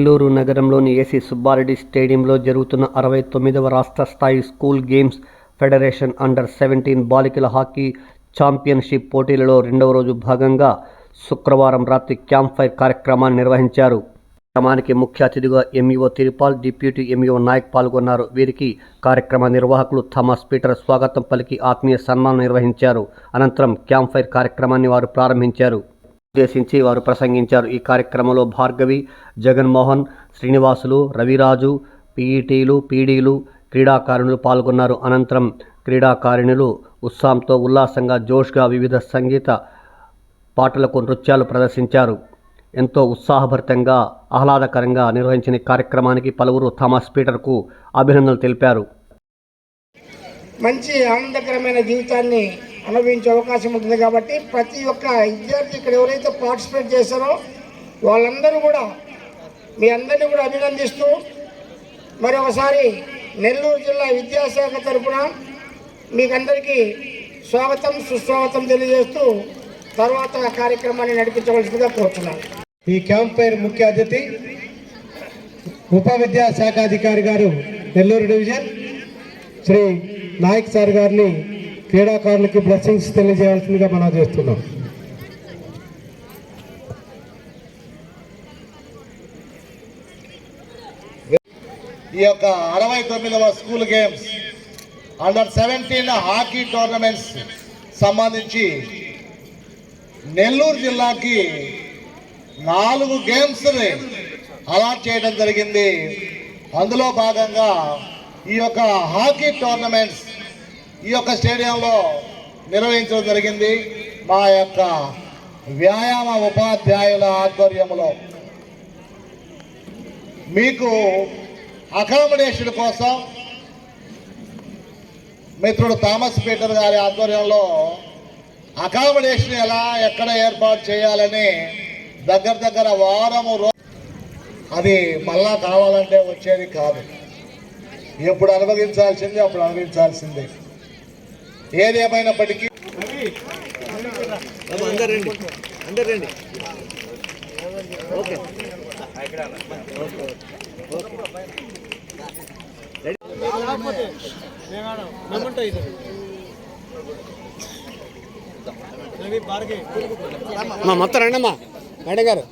నెల్లూరు నగరంలోని ఏసీ సుబ్బారెడ్డి స్టేడియంలో జరుగుతున్న 69వ రాష్ట్ర స్థాయి స్కూల్ గేమ్స్ ఫెడరేషన్ అండర్-17 బాలికల హాకీ ఛాంపియన్షిప్ పోటీలలో రెండవ రోజు భాగంగా శుక్రవారం రాత్రి క్యాంప్ ఫైర్ కార్యక్రమాన్ని నిర్వహించారు. కార్యక్రమానికి ముఖ్య అతిథిగా MEO Tirupal, deputy MEO Nayak పాల్గొన్నారు. వీరికి కార్యక్రమ నిర్వాహకులు థామస్ పీటర్ స్వాగతం పలికి ఆత్మీయ సన్మానం నిర్వహించారు. అనంతరం క్యాంప్ ఫైర్ కార్యక్రమాన్ని వారు ప్రారంభించారు. ఉద్దేశించి వారు ప్రసంగించారు. ఈ కార్యక్రమంలో భార్గవి, జగన్మోహన్, శ్రీనివాసులు, రవిరాజు, పీఈటీలు, పీడీలు, క్రీడాకారిణులు పాల్గొన్నారు. అనంతరం క్రీడాకారిణులు ఉత్సాహంతో ఉల్లాసంగా జోష్గా వివిధ సంగీత పాటలకు నృత్యాలు ప్రదర్శించారు. ఎంతో ఉత్సాహభరితంగా ఆహ్లాదకరంగా నిర్వహించిన కార్యక్రమానికి పలువురు థామస్ పీటర్కు అభినందనలు తెలిపారు. మంచి ఆనందకరమైన జీవితాన్ని అనుభవించే అవకాశం ఉంటుంది కాబట్టి ప్రతి ఒక్క విద్యార్థి ఇక్కడ ఎవరైతే పార్టిసిపేట్ చేశారో వాళ్ళందరూ కూడా మీ అందరినీ కూడా అభినందిస్తూ మరొకసారి నెల్లూరు జిల్లా విద్యాశాఖ తరఫున మీకందరికీ స్వాగతం సుస్వాగతం తెలియజేస్తూ తర్వాత కార్యక్రమాన్ని నడిపించవలసిందిగా కోరుతున్నాను. ఈ క్యాంప్ ఫైర్ ముఖ్య అతిథి ఉప విద్యాశాఖ అధికారి గారు నెల్లూరు డివిజన్ శ్రీ నాయక్ సార్ గారిని క్రీడాకారులకి బ్లెస్సింగ్స్ తెలియజేయాల్సిందిగా మనం చేస్తున్నాం. ఈ యొక్క 69వ స్కూల్ గేమ్స్ అండర్-17 హాకీ టోర్నమెంట్స్ సంబంధించి నెల్లూరు జిల్లాకి 4 గేమ్స్ని అలాట్ చేయడం జరిగింది. అందులో భాగంగా ఈ యొక్క హాకీ టోర్నమెంట్స్ ఈ యొక్క స్టేడియంలో నిర్వహించడం జరిగింది. మా యొక్క వ్యాయామ ఉపాధ్యాయుల ఆధ్వర్యంలో మీకు అకామిడేషన్ కోసం మిత్రుడు థామస్ పీటర్ గారి ఆధ్వర్యంలో అకామిడేషన్ ఎలా ఎక్కడ ఏర్పాటు చేయాలని దగ్గర వారము అది మళ్ళా కావాలంటే వచ్చేది కాదు. ఎప్పుడు అనుభవించాల్సిందే అప్పుడు అనుభవించాల్సిందే. ఏదేమైనప్పటికీ మొత్తం రండమ్మా మేడం గారు.